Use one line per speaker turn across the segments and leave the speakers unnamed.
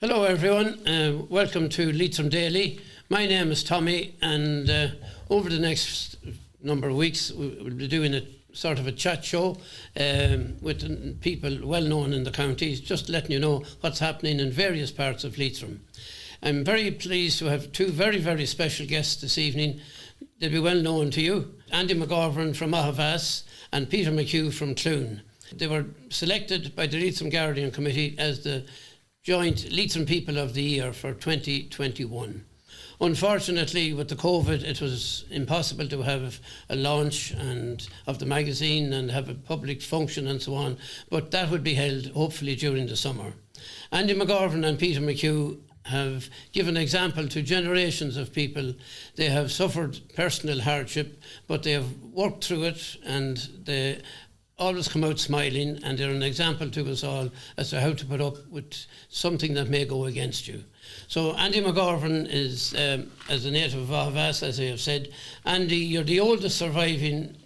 Hello everyone, welcome to Leitrim Daily. My name is Tommy, and over the next number of weeks we'll be doing a sort of a chat show with people well known in the county, just letting you know what's happening in various parts of Leitrim. I'm very pleased to have two very, very special guests this evening. They'll be well known to you, Andy McGovern from McHugh and Peter McHugh from Clune. They were selected by the Leitrim Guardian Committee as the joint Leitrim People of the Year for 2021. Unfortunately, with the COVID, it was impossible to have a launch of the magazine and have a public function and so on, but that would be held hopefully during the summer. Andy McGovern and Peter McHugh have given example to generations of people. They have suffered personal hardship, but they have worked through it, and they always come out smiling, and they're an example to us all as to how to put up with something that may go against you. So Andy McGovern is, as a native of Avas, as I have said. Andy, you're the oldest surviving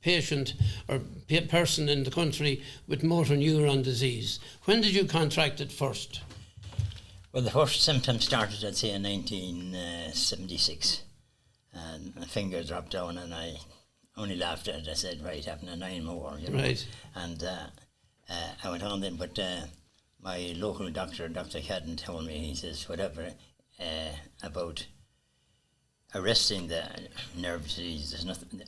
patient or person in the country with motor neurone disease. When did you contract it first?
Well, the first symptoms started, I'd say, in 1976. And my finger dropped down, and I only laughed at it. I said, right, having 9 more, you know.
Right.
And I went on then, but my local doctor, Dr. Cadden, told me, he says, whatever, about arresting the nerve disease, there's nothing,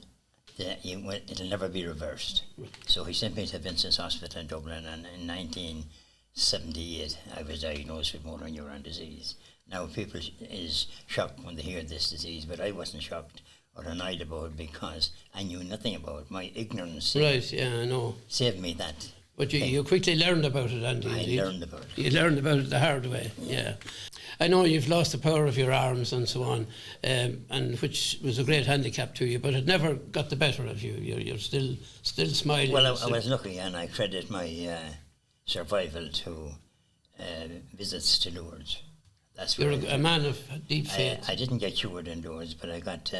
it'll never be reversed. So he sent me to Vincent's Hospital in Dublin, and in 1978 I was diagnosed with motor neurone disease. Now people is shocked when they hear this disease, but I wasn't shocked or annoyed about it because I knew nothing about it. My ignorance saved me that.
But you quickly learned about it, Andy.
I learned about it.
You learned about it the hard way, yeah. I know you've lost the power of your arms and so on, and which was a great handicap to you, but it never got the better of you. You're still smiling.
Well, I was lucky, and I credit my survival to visits to Lourdes. That's
You're a man of deep faith.
I didn't get cured in Lourdes, but I got.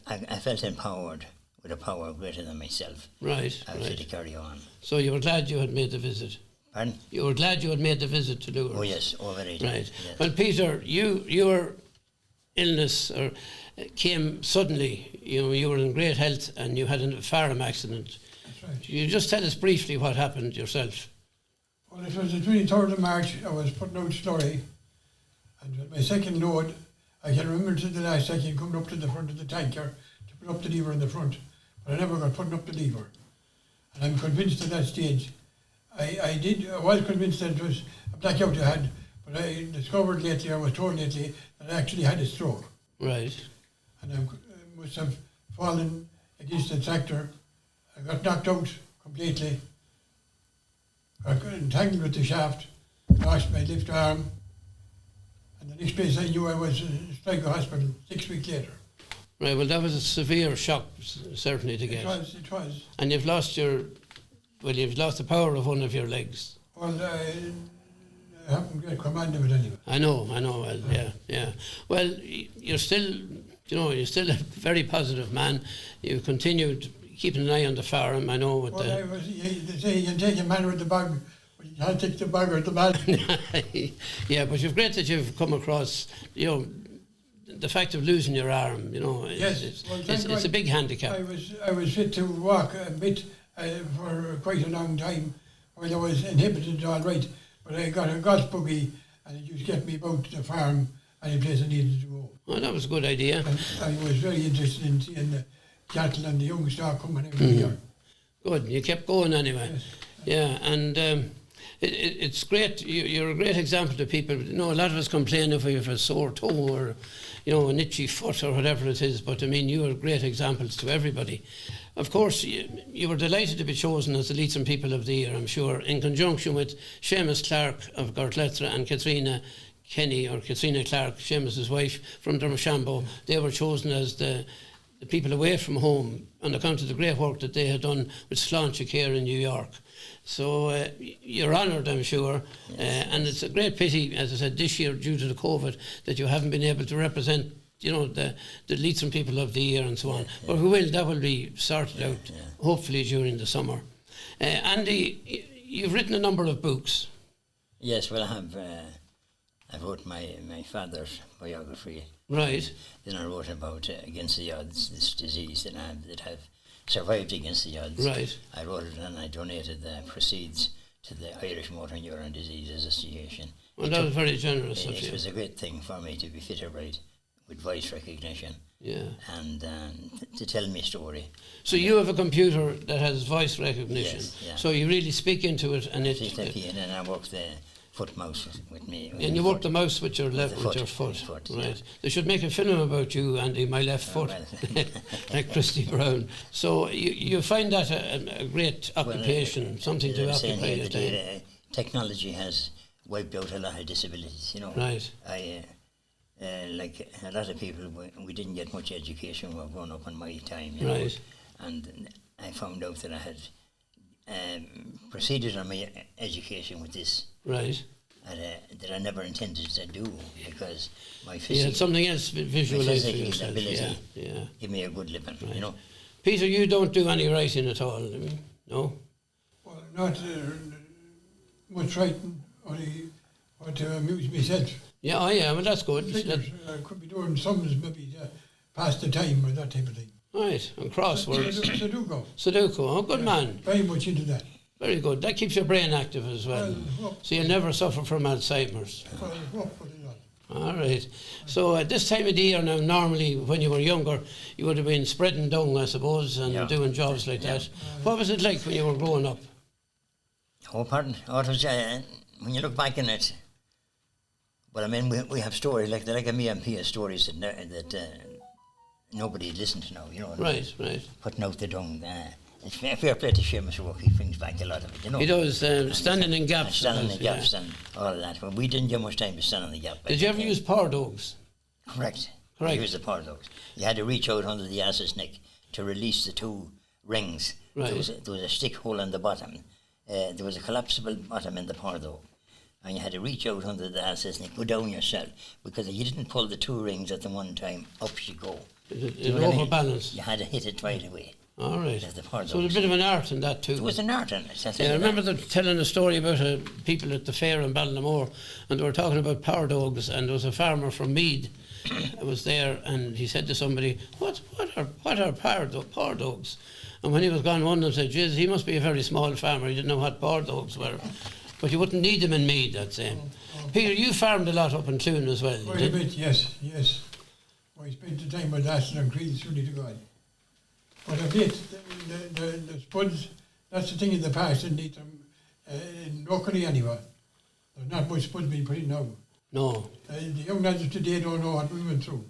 I felt empowered with a power greater than myself.
Right.
I was to carry on.
So you were glad you had made the visit?
Pardon?
You were glad you had made the visit to Lourdes?
Oh yes, very.
Right.
Yes.
Well, Peter, your illness came suddenly. You were in great health and you had a farm accident.
That's right.
You just tell us briefly what happened yourself.
Well, it was the 23rd of March. I was putting out slurry, and with my second load, I can remember to the last second coming up to the front of the tanker to put up the lever in the front, but I never got putting up the lever. And I'm convinced at that stage, I was convinced that it was a blackout I had, but I discovered lately, I was told lately, that I actually had a stroke.
Right.
And I must have fallen against the tractor. I got knocked out completely. I got entangled with the shaft, lost my left arm, and the next place I knew I was in Sligo Hospital 6 weeks later.
Right, well that was a severe shock, certainly, to get.
It was.
And you've lost the power of one of your legs.
Well, I haven't got command of it anyway.
I know, well, yeah. Well, you're still a very positive man. You continued keeping an eye on the farm, I know.
They say you can take a man with the bug, but you can't take the bug or the man.
Yeah, but it's great that you've come across, the fact of losing your arm,
Yes,
it's a big handicap.
I was fit to walk a bit for quite a long time while I was inhibited all right, but I got a golf buggy and it used to get me about to the farm, any place I needed to go.
Well, that was a good idea.
And I was very interested in seeing the cattle and the young stock coming every year.
Good, you kept going anyway.
Yes.
Yeah, and it's great. You're a great example to people. A lot of us complain if we have a sore toe or, an itchy foot or whatever it is, but I mean, you are great examples to everybody. Of course, you were delighted to be chosen as the Leitrim People of the Year, I'm sure, in conjunction with Seamus Clark of Gortletra and Katrina Kenny, or Katrina Clark, Seamus's wife, from Dermoshambo. They were chosen as the people away from home on account of the great work that they had done with Sláinte Care in New York. So you're honoured, I'm sure,
yes.
And it's a great pity, as I said, this year due to the COVID, that you haven't been able to represent, the Leitrim People of the Year and so on.
Yeah.
But that will be sorted out, hopefully during the summer. Andy, you've written a number of books.
Yes, well, I wrote my father's biography.
Right.
Then I wrote about Against the Odds, this disease that have survived against the odds.
Right.
I wrote it and I donated the proceeds to the Irish Motor Neurone Disease Association.
Well, that was very generous of you.
It was a great thing for me to be fit or right with voice recognition.
Yeah.
And to tell my story.
So you have a computer that has voice recognition.
Yes, yeah.
So you really speak into it, and it.
And then I work the foot mouse with me.
And you work the mouse with your left, with your foot. Right. Yeah. They should make a film about you, Andy, my left foot, well. Like Christy Brown. So you find that a great occupation, something to occupy your time.
Technology has wiped out a lot of disabilities, you know.
Right.
Like a lot of people, we didn't get much education when we were growing up in my time, you know.
Right.
And I found out that I had proceeded on my education with this.
Right.
That I never intended to do, because my
physical, something else visualised for yourself.
Ability
yeah.
give me a good living,
right.
You know.
Peter, you don't do any writing at all, do you? No?
Well, not much writing, only what to amuse myself.
Yeah, well, that's good.
I could be doing sums maybe to pass the time or that type of thing.
Right, and crosswords.
Sudoku.
Oh, good man.
Very much into that.
Very good. That keeps your brain active as well. So you'll never suffer from Alzheimer's. All right. So at this time of the year now, normally when you were younger, you would have been spreading dung, I suppose, and doing jobs like that. What was it like when you were growing up?
Oh, pardon. Oh, it was, when you look back in it, well, I mean, we have stories like me and Pia stories that nobody listens to now, you know.
Right.
Putting out the dung. It's fair play to Seamus work. He brings back a lot of it, you know.
He does, standing in gaps.
Standing in gaps and all of that. But we didn't get much time to stand in the gap.
Did you ever use power dogs?
Correct. You used the power dogs. You had to reach out under the ass's neck to release the two rings.
Right.
There was a stick hole on the bottom. There was a collapsible bottom in the power dog. And you had to reach out under the ass's neck, go down yourself, because if you didn't pull the two rings at the one time, up you go.
It overbalanced.
You had to hit it right away.
All right.
So
there's a bit of an art in that too.
There was an art in it.
I remember telling a story about people at the fair in Ballinamore, and they were talking about power dogs, and there was a farmer from Meath was there, and he said to somebody, what are power dogs? And when he was gone, one of them said, "Jeez, he must be a very small farmer. He didn't know what power dogs were." But you wouldn't need them in Meath, I'd say. Peter, you farmed a lot up in Clune as well.
Quite a bit, yes. I spent the time with Aston and Creed, surely to God. But a bit, the spuds, that's the thing in the past, didn't need them, locally anyway. There's not much spuds being put in now.
No.
The young lads of today don't know what we went through.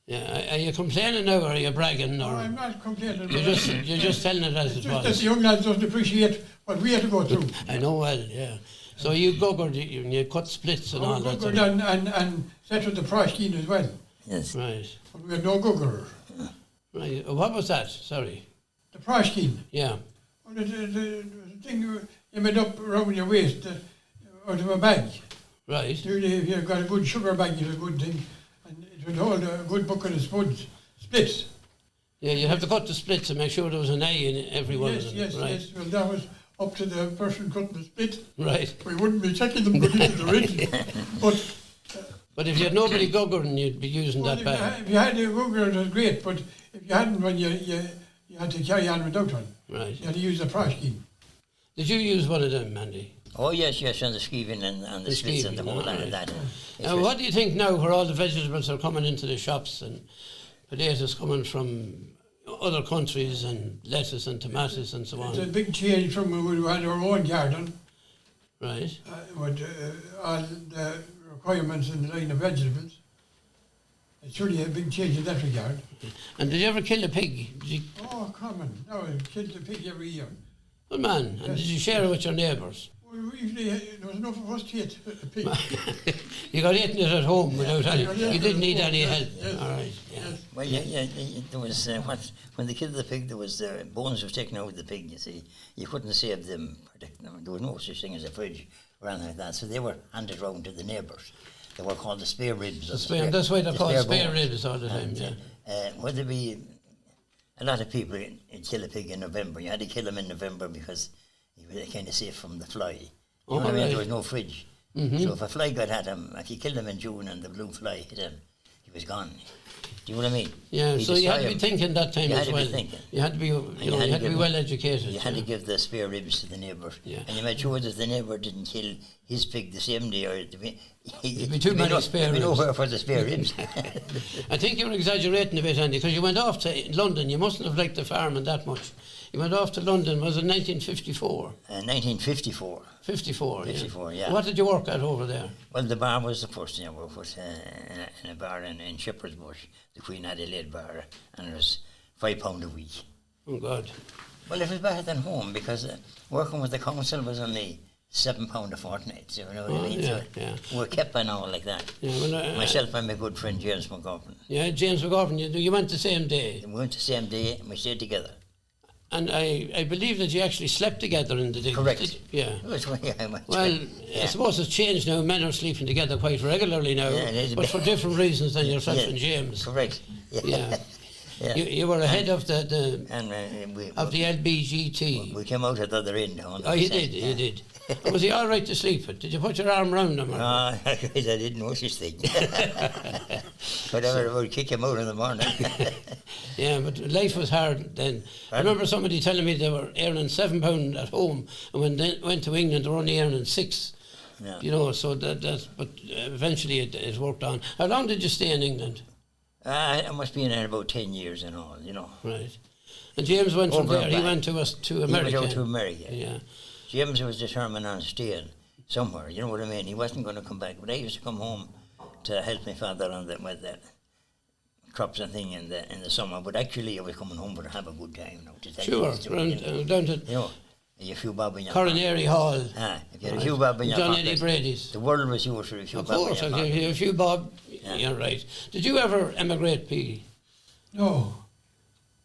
Yeah, are you complaining now, or are you bragging?
No, I'm not complaining.
You're just telling it as it was.
That the young lads don't appreciate what we had to go through.
I know well, yeah. So you guggered, you cut splits and all that.
Guggered and set with the proskeen as well.
Yes.
Right.
But we had no gugger.
Right. What was that? Sorry.
The proskeen.
Yeah.
Well, the thing you made up around your waist out of a bag.
Right.
If you've got a good sugar bag, it's a good thing. And it would hold a good bucket of splits.
Yeah, you have to cut the splits and make sure there was an A in every one of them.
Yes. Well, that was up to the person cutting the split.
Right.
We wouldn't be checking them good into the ridge.
But if you had nobody guggering, you'd be using that bag.
If you had a gugger, it was great. But if you hadn't one, you had to carry on without one.
Right.
You had to use a proskeen.
Did you use one of them, Andy?
Oh, yes, and the skeeving and the splits and the whole lot of that.
Now, what do you think now where all the vegetables are coming into the shops and potatoes coming from other countries and lettuce and tomatoes and so on?
It's a big change from when we had our own garden.
Right.
With all the requirements in the line of vegetables. It's really a big change in that regard.
And did you ever kill a pig?
Oh, common. No, I killed a pig every year.
Good man. And
yes.
Did you share it with your neighbours?
Well, usually there was enough of us to eat a pig.
You got eating it at home without any. You didn't need any help.
Yes.
All right. Yeah.
Yes.
Well, there was when they killed the pig, there was bones was taken out of the pig. You see, you couldn't save them, protect them. There was no such thing as a fridge or anything like that. So they were handed round to the neighbours. They were called the spare ribs.
That's why they're called spare ribs all the time.
Would there be a lot of people kill a pig in November? You had to kill him in November because he was kind of safe from the fly. You know what I mean?
right.
There was no fridge. So if a fly got at him, if you killed him in June and the blue fly hit him, he was gone. Do you know what I mean?
Yeah,
He'd
so you had to
destroy
be
him.
thinking that time
You
as
had to
well.
be thinking.
You had to be, you had to be well educated.
You had to give the spare ribs to the neighbour.
Yeah.
And you made sure that the neighbour didn't kill his pig the same day, or there'd
be too many spare ribs.
nowhere for the spare ribs.
I think you're exaggerating a bit, Andy, because you went off to London. You mustn't have liked the farming that much. You went off to London, was it 1954?
1954.
54,
54, yeah.
What did you work at over there?
Well, the bar was the first thing I worked with, in a bar in Shepherd's Bush, the Queen Adelaide bar, and it was £5 a week.
Oh, God.
Well, it was better than home, because working with the council was only £7 a fortnight, so you know what I mean?
Yeah,
So
yeah.
we're kept by now like that.
Yeah, well,
Myself and my good friend James McGovern.
Yeah, James McGovern, you went the same day.
We went the same day and we stayed together.
And I believe that you actually slept together in the day.
Correct.
Yeah.
It was, yeah,
Well, I suppose it's changed now. Men are sleeping together quite regularly now,
Yeah, it is a
but
bit-
for different reasons than yourself
Yeah,
and James.
Correct.
Yeah.
Yeah.
You were ahead of the
And
the LBGT.
we came out at the other end.
Oh, you did, you did. And was he all right to sleep with? Did you put your arm round him? Or?
I didn't know such thing. Whatever, we'd kick him out in the morning.
Yeah, but life was hard then. I remember somebody telling me they were earning £7 at home, and when they went to England, they were only earning £6.
Yeah.
You know, so that's. But eventually it worked on. How long did you stay in England?
I must be in there about 10 years and all, you know.
Right. And James went from
Over and
there. He
back.
went to America.
He went out to America.
Yeah.
James was determined on staying somewhere, you know what I mean? He wasn't going to come back, but I used to come home to help my father on with the crops and thing in the summer, but actually I was coming home to have a good time. Now, to tell you
Sure.
the story, you know.
Down to
You know, a few bob in your
Coronary Hall.
if you had a few bob in your
John
pocket,
Eddie Brady's.
the world was yours for a few
Of
bob in
course,
your
I'll give
pocket.
you a few bob.
Yeah.
You're right. Did you ever emigrate, P?
No.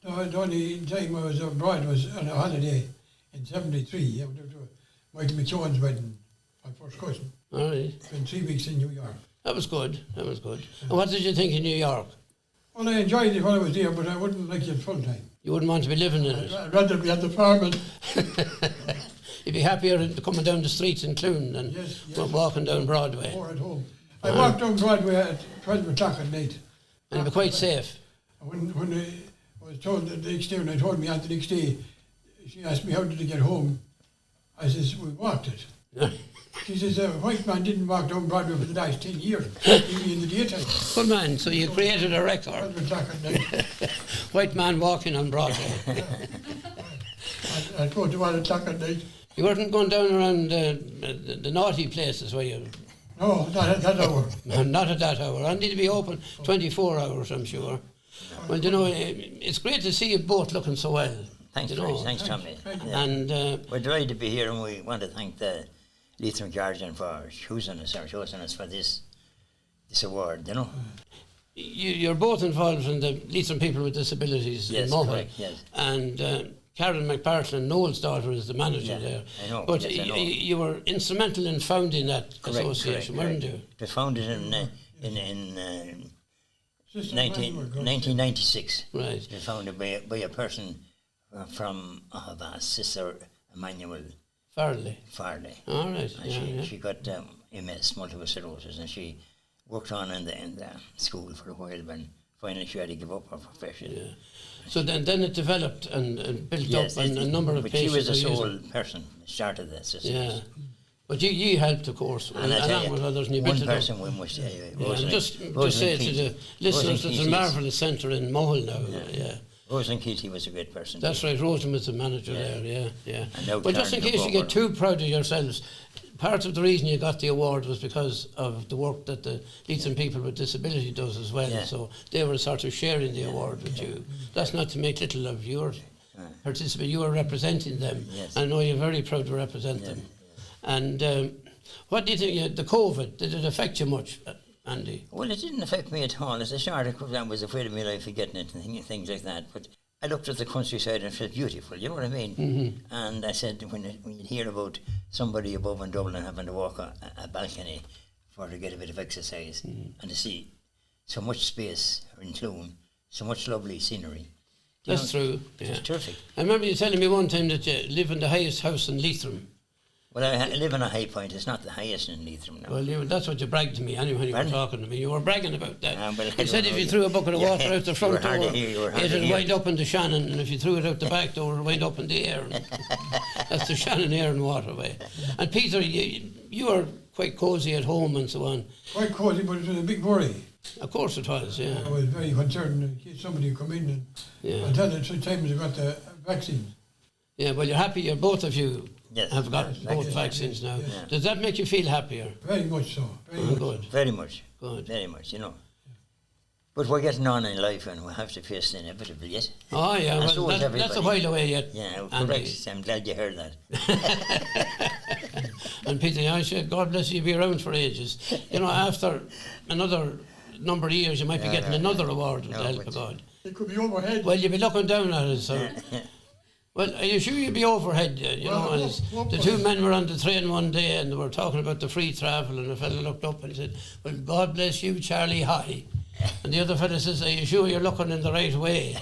The only time I was abroad was on a holiday in 73. I went to Michael McHugh's wedding, my first cousin.
All right.
Spent 3 weeks in New York.
That was good. That was good. And what did you think of New York?
Well, I enjoyed it while I was there, but I wouldn't like it full time.
You wouldn't want to be living in it.
I'd rather be at the farm and
You'd be happier coming down the streets in Clune than
Yes, yes.
walking down Broadway.
more at home. I walked down Broadway at 12 o'clock at night.
And be quite safe.
When I was told the next day, when I told me on the next day, she asked me how did I get home. I says, we walked it. She says, a white man didn't walk down Broadway for the last 10 years, even in the daytime.
Good man, so you created a record.
12 o'clock at night.
White man walking on Broadway.
I'd go to 1 o'clock at night.
You weren't going down around the naughty places, were you?
No, not at that hour.
Not at that hour. I need to be open 24 hours, I'm sure. Well, you know, it's great to see you both looking so well.
Thanks,
you
Chris.
know.
Thanks, Tommy.
Thank you.
Yeah.
And
We're delighted to be here, and we want to thank the Leitrim Guardian for choosing us for this award, you know.
you're both involved in the Leitrim People with Disabilities
Yes,
in Motor.
correct, yes.
And Karen McPartlin, Noel's daughter, is the manager
Yeah,
there.
I know,
But
yes, I know.
you were instrumental in founding that association, weren't you?
It was founded in
Sister
1996.
Right.
It was founded by a person from Sister Emmanuel
Farley.
Farley.
All right.
And she got MS, multiple sclerosis, and she worked on in the school for a while, but finally she had to give up her profession.
Yeah. So then it developed and built
Yes,
up, and a number of
but
patients.
she was the
are
sole
using-
person that started this.
Yeah. But you helped, of course,
And I tell
along
you,
with others, and you
one
built it up.
person we must
Yeah,
Rosalind-
and just
Rosalind
say to
Keaty.
the listeners,
Rosalind
it's a
Keaty.
marvellous centre in Mohill now. Yeah.
Rosalind Keaty was a great person.
That's right, Rosen was the manager
Yeah.
there, yeah.
And now
Well, just in
Karen
case you
took
get too proud of yourselves, part of the reason you got the award was because of the work that the Leitrim People with Disability does as well.
Yeah.
So they were sort of sharing the award with you. That's not to make little of your participant. You are representing them.
Yes.
I know you're very proud to represent them. And what do you think, the COVID, did it affect you much, Andy?
Well, it didn't affect me at all. As I started, I was afraid of my life forgetting it and things like that. But I looked at the countryside and it felt beautiful, you know what I mean?
Mm-hmm.
And I said, when you hear about somebody above in Dublin having to walk a balcony to get a bit of exercise and to see so much space in Clune, so much lovely scenery. You
That's
know,
true.
It's
Yeah.
terrific.
I remember you telling me one time that you live in the highest house in Leitrim.
Well, I live on a high point. It's not the highest in Leitrim now.
Well, that's what you bragged to me anyway when you were talking to me. You were bragging about that.
Well,
you said if you threw a bucket of water out the front door, it'd wind up in the Shannon, and if you threw it out the back door, it'd wind up in the air. That's the Shannon Air and Waterway. And Peter, you were quite cosy at home and so on.
Quite cosy, but it was a big worry.
Of course it was, yeah.
I was very concerned in case somebody would come in and until the times they got the vaccine.
Yeah, well, you're happy. Both of you have got both
yes,
vaccines now.
Yes.
Does that make you feel happier?
Very much so. Very much.
Good.
Very much.
Good.
Very much, you know. But we're getting on in life and we have to face the inevitable yet.
Oh, yeah,
and
well,
so
that's a while away yet.
Yeah, correct. I'm glad you heard that.
And Peter, I said, God bless you, you'll be around for ages. You know, after another number of years, you might be getting another award with the help of God.
It could be overhead.
Well, you'll be looking down at it, so. Well, are you sure you'll be overhead? You know, as the two men were on the train one day and they were talking about the free travel, and a fellow looked up and said, well, God bless you, Charlie, hi. And the other fellow says, are you sure you're looking in the right way?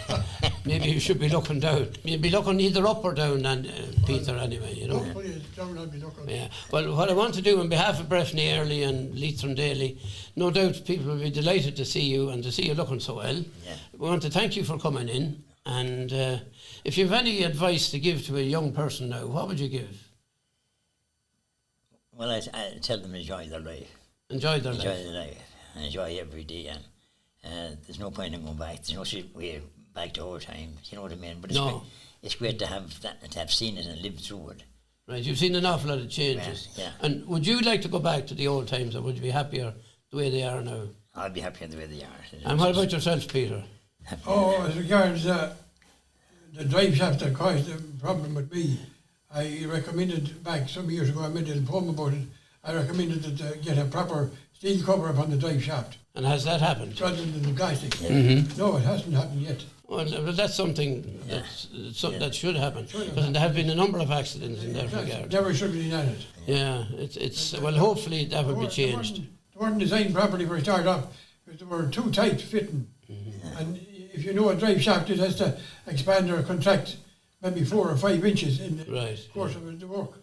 Maybe you should be looking down. You'd be looking either up or down, and Peter, anyway, you know.
Hopefully it's down, I'll be looking.
Yeah. Well, what I want to do on behalf of Breffni Early and Leitrim Daily, no doubt people will be delighted to see you and to see you looking so well.
Yeah.
We want to thank you for coming in, and if you have any advice to give to a young person now, what would you give?
Well, I tell them to enjoy their life.
Enjoy their
Enjoy
life.
their life. And enjoy every day. And there's no point in going back. There's no way back to old times. You know what I mean? But it's great to have that, to have seen it and lived through it.
Right, you've seen an awful lot of changes.
Yeah.
And would you like to go back to the old times, or would you be happier the way they are now?
I'll be happier the way they are.
And what about yourself, Peter?
Oh, as regards the drive shaft that caused the problem with me, I recommended back some years ago, I made a poem about it, I recommended that get a proper steel cover upon the drive shaft.
And has that happened?
Rather than the plastic.
Mm-hmm.
No, it hasn't happened yet.
Well, that's something that should happen. Because there have been a number of accidents in that regard.
Never should have been done it.
Yeah, it's well, hopefully that will be changed.
They weren't designed properly for a start off, because they were too tight fitting. Mm-hmm. And if you know a drive shaft, it has to expand or contract maybe 4 or 5 inches in the course of the work.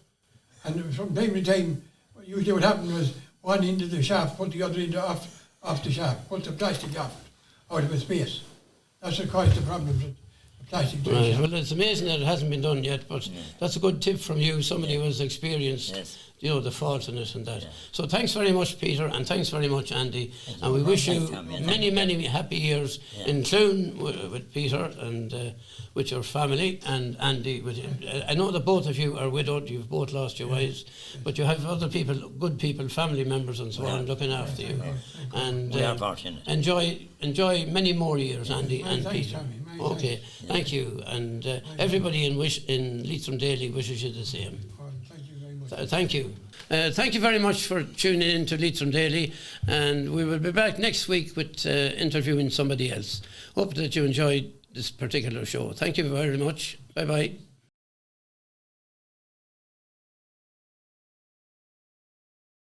And from time to time, usually what happened was one end of the shaft, put the other end off the shaft, put the plastic out of the space. That's what caused the problems with the plastic drive shaft.
Well, it's amazing that it hasn't been done yet, but that's a good tip from you, somebody who has experienced you know, the fault in it and that. So thanks very much, Peter, and thanks very much, Andy. And we wish you many happy years in Clune with Peter and with your family, and Andy. I know that both of you are widowed, you've both lost your wives, but you have other people, good people, family members and so on, looking after you. And
we are fortunate.
Enjoy many more years, Andy and
Thanks,
Peter.
Tommy.
Okay, thank you. And everybody in Leitrim Daily wishes you the same.
Thank you very much.
Thank you. Thank you very much for tuning in to Leitrim Daily, and we will be back next week with interviewing somebody else. Hope that you enjoyed this particular show. Thank you very much. Bye-bye.